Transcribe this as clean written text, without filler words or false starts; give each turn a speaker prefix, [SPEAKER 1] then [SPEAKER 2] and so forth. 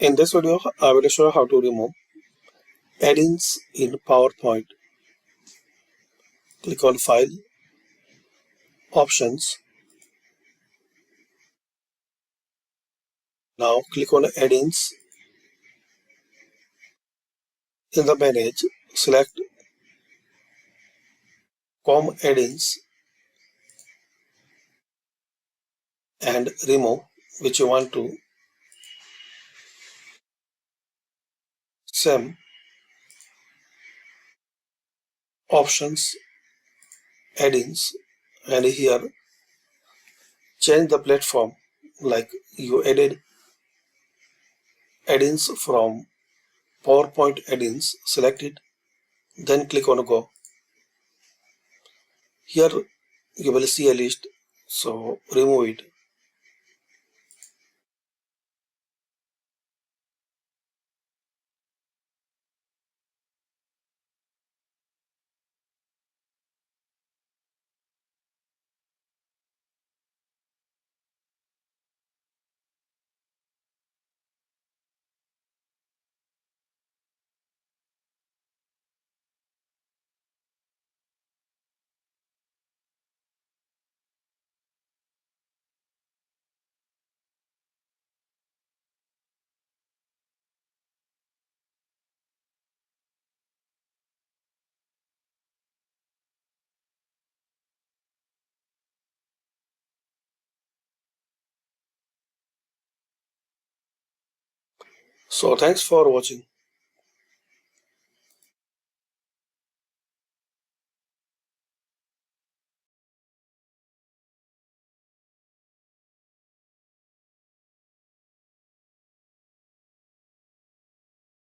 [SPEAKER 1] In this video, I will show you how to remove add-ins in PowerPoint. Click on File, Options. Now click on Add-ins. In the Manage, select COM add-ins and remove which you want to. Same Options, Add-ins, and here change the platform, like you added add-ins from PowerPoint add-ins. Select it, then click on Go. Here you will see a list, so remove it. So thanks for watching.